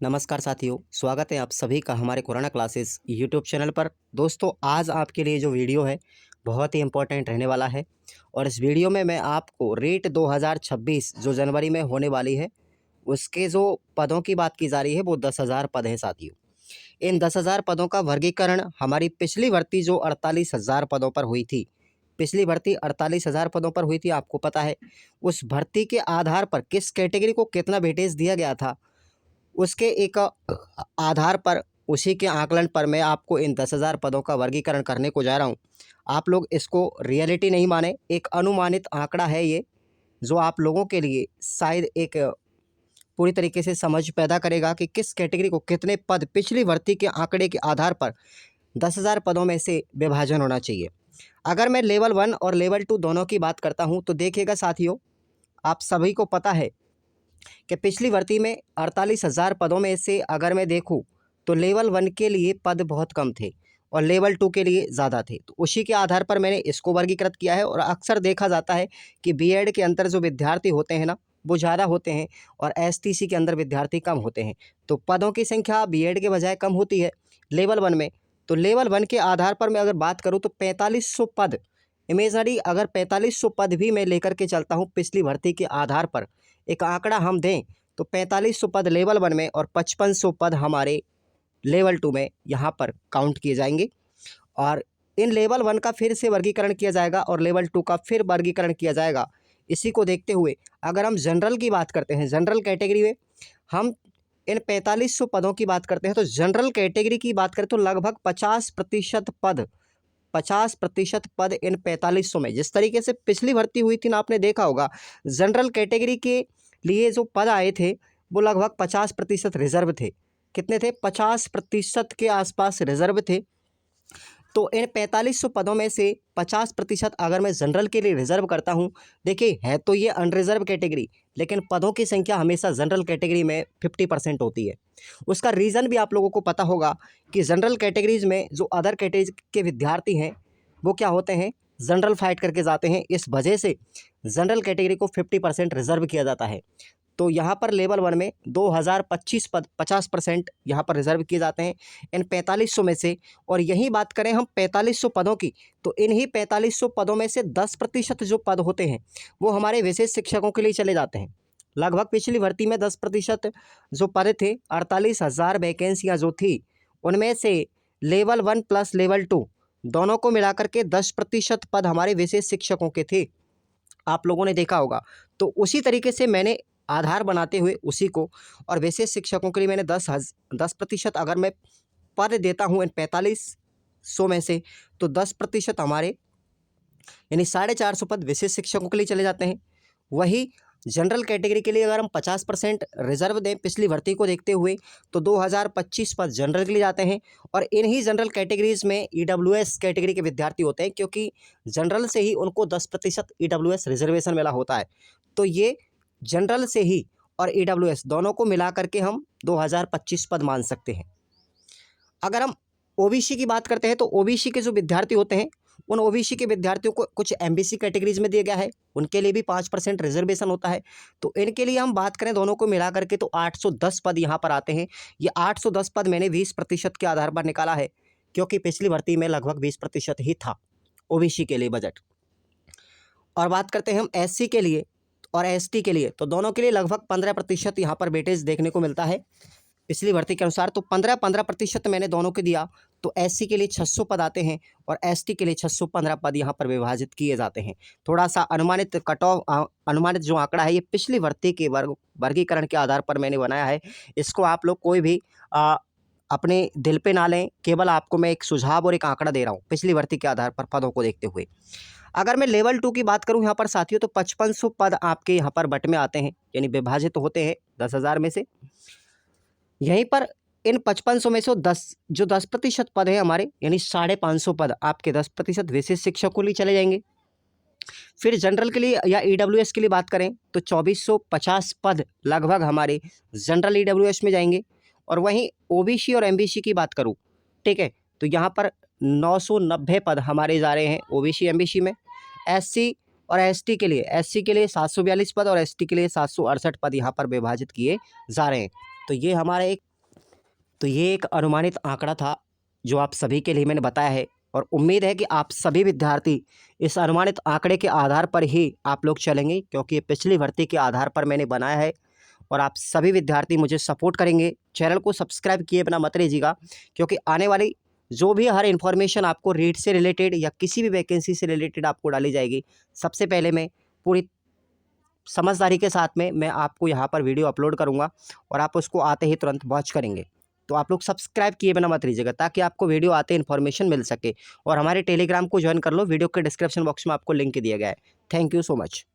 नमस्कार साथियों, स्वागत है आप सभी का हमारे कोरोना क्लासेस यूट्यूब चैनल पर। दोस्तों, आज आपके लिए जो वीडियो है बहुत ही इम्पोर्टेंट रहने वाला है और इस वीडियो में मैं आपको रेट 2026 जो जनवरी में होने वाली है उसके जो पदों की बात की जा रही है वो 10,000 पद हैं साथियों। इन 10,000 पदों का वर्गीकरण हमारी पिछली भर्ती जो 48,000 पदों पर हुई थी, पिछली भर्ती 48,000 पदों पर हुई थी, आपको पता है। उस भर्ती के आधार पर किस कैटेगरी को कितना वेटेज दिया गया था, उसके एक आधार पर, उसी के आकलन पर मैं आपको इन 10,000 पदों का वर्गीकरण करने को जा रहा हूँ। आप लोग इसको रियलिटी नहीं माने, एक अनुमानित आंकड़ा है ये, जो आप लोगों के लिए शायद एक पूरी तरीके से समझ पैदा करेगा कि किस कैटेगरी को कितने पद पिछली भर्ती के आंकड़े के आधार पर 10,000 पदों में से विभाजन होना चाहिए। अगर मैं लेवल 1 और लेवल 2 दोनों की बात करता हूँ तो देखिएगा साथियों, आप सभी को पता है कि पिछली भर्ती में 48,000 पदों में से अगर मैं देखूं तो लेवल 1 के लिए पद बहुत कम थे और लेवल 2 के लिए ज़्यादा थे। तो उसी के आधार पर मैंने इसको वर्गीकृत किया है और अक्सर देखा जाता है कि बीएड के अंदर जो विद्यार्थी होते हैं ना, वो ज़्यादा होते हैं और एसटीसी के अंदर विद्यार्थी कम होते हैं। तो पदों की संख्या बीएड के बजाय कम होती है लेवल 1 में। तो लेवल 1 के आधार पर मैं अगर बात करूँ तो 4500 पद, इमेजनरी अगर 4500 पद भी मैं लेकर के चलता हूँ पिछली भर्ती के आधार पर, एक आंकड़ा हम दें तो 4500 पद लेवल 1 में और 5500 पद हमारे लेवल 2 में यहाँ पर काउंट किए जाएंगे। और इन लेवल 1 का फिर से वर्गीकरण किया जाएगा और लेवल 2 का फिर वर्गीकरण किया जाएगा। इसी को देखते हुए अगर हम जनरल की बात करते हैं, जनरल कैटेगरी में हम इन 4500 पदों की बात करते हैं, तो जनरल कैटेगरी की बात करें तो लगभग 50% पद, 50% पद इन 4500 में, जिस तरीके से पिछली भर्ती हुई थी ना, आपने देखा होगा जनरल कैटेगरी के लिए जो पद आए थे वो लगभग 50% रिजर्व थे। कितने थे? 50% के आसपास रिजर्व थे। तो इन 4500 पदों में से 50% अगर मैं जनरल के लिए रिजर्व करता हूं, देखिए है तो ये अनरिजर्व कैटेगरी, लेकिन पदों की संख्या हमेशा जनरल कैटेगरी में 50% होती है। उसका रीज़न भी आप लोगों को पता होगा कि जनरल कैटेगरीज में जो अदर कैटेगरी के विद्यार्थी हैं वो क्या होते हैं, जनरल फाइट करके जाते हैं। इस वजह से जनरल कैटेगरी को 50% रिजर्व किया जाता है। तो यहाँ पर लेवल 1 में 2025 पद 50% यहाँ पर रिजर्व किए जाते हैं इन 4500 में से। और यही बात करें हम 4500 पदों की, तो इन्हीं 4500 पदों में से 10% जो पद होते हैं वो हमारे विशेष शिक्षकों के लिए चले जाते हैं। लगभग पिछली भर्ती में 10% जो पद थे, 48,000 वैकेंसियाँ जो थी, उनमें से लेवल 1 प्लस लेवल 2 दोनों को मिलाकर के 10% पद हमारे विशेष शिक्षकों के थे, आप लोगों ने देखा होगा। तो उसी तरीके से मैंने आधार बनाते हुए उसी को, और विशेष शिक्षकों के लिए मैंने 10% अगर मैं पद देता हूँ इन 4500 में से, तो 10% हमारे यानी 450 पद विशेष शिक्षकों के लिए चले जाते हैं। वही जनरल कैटेगरी के लिए अगर हम 50% रिजर्व दें पिछली भर्ती को देखते हुए, तो 2025 पद जनरल के लिए जाते हैं। और इन्हीं जनरल कैटेगरीज में ईडब्ल्यूएस कैटेगरी के विद्यार्थी होते हैं, क्योंकि जनरल से ही उनको 10% ईडब्ल्यूएस रिजर्वेशन मिला होता है। तो ये जनरल से ही और ईडब्ल्यूएस दोनों को मिला करके हम 2025 पद मान सकते हैं। अगर हम ओबीसी की बात करते हैं तो ओबीसी के जो विद्यार्थी होते हैं, उन ओबीसी के विद्यार्थियों को कुछ एमबीसी कैटेगरीज में दिया गया है, उनके लिए भी 5% रिजर्वेशन होता है। तो इनके लिए हम बात करें दोनों को मिला करके तो 810 पद यहाँ पर आते हैं। ये 810 पद मैंने 20% के आधार पर निकाला है, क्योंकि पिछली भर्ती में लगभग 20% ही था ओबीसी के लिए बजट। और बात करते हैं हम एससी के लिए और एसटी के लिए, तो दोनों के लिए लगभग 15% यहाँ पर वेटेज देखने को मिलता है पिछली भर्ती के अनुसार। तो 15% मैंने दोनों को दिया, तो एससी के लिए 600 पद आते हैं और एसटी के लिए 615 पद यहाँ पर विभाजित किए जाते हैं। थोड़ा सा अनुमानित कट ऑफ, अनुमानित जो आंकड़ा है ये पिछली भर्ती के वर्गीकरण के आधार पर मैंने बनाया है। इसको आप लोग कोई भी अपने दिल पे ना लें, केवल आपको मैं एक सुझाव और एक आंकड़ा दे रहा हूँ पिछली भर्ती के आधार पर पदों को देखते हुए। अगर मैं लेवल 2 की बात करूँ यहाँ पर साथियों, तो 5500 पद आपके यहाँ पर बट में आते हैं, यानी विभाजित होते हैं 10,000 में से। यहीं पर इन 5500 में से 10% पद है हमारे, यानी 550 पद आपके 10% विशेष शिक्षक को लिए चले जाएंगे। फिर जनरल के लिए या ईडब्ल्यूएस के लिए बात करें तो 2450 पद लगभग हमारे जनरल ईडब्ल्यूएस में जाएंगे। और वहीं ओबीसी और एमबीसी की बात करूं, ठीक है, तो यहाँ पर 990 पद हमारे जा रहे हैं ओबीसी एमबीसी में। एससी और एसटी के लिए, एससी के लिए 742 पद और एसटी के लिए 768 पद यहाँ पर विभाजित किए जा रहे हैं। तो ये हमारा एक तो ये एक अनुमानित आंकड़ा था जो आप सभी के लिए मैंने बताया है, और उम्मीद है कि आप सभी विद्यार्थी इस अनुमानित आंकड़े के आधार पर ही आप लोग चलेंगे, क्योंकि ये पिछली भर्ती के आधार पर मैंने बनाया है। और आप सभी विद्यार्थी मुझे सपोर्ट करेंगे। चैनल को सब्सक्राइब किए बिना मत रहिएगा, क्योंकि आने वाली जो भी हर इन्फॉर्मेशन आपको रीट से रिलेटेड या किसी भी वैकेंसी से रिलेटेड आपको डाली जाएगी, सबसे पहले मैं पूरी समझदारी के साथ में मैं आपको यहाँ पर वीडियो अपलोड करूँगा, और आप उसको आते ही तुरंत वॉच करेंगे। तो आप लोग सब्सक्राइब किए बिना मत रहिएगा, ताकि आपको वीडियो आते इन्फॉर्मेशन मिल सके। और हमारे टेलीग्राम को ज्वाइन कर लो, वीडियो के डिस्क्रिप्शन बॉक्स में आपको लिंक दिया गया है। Thank you so much.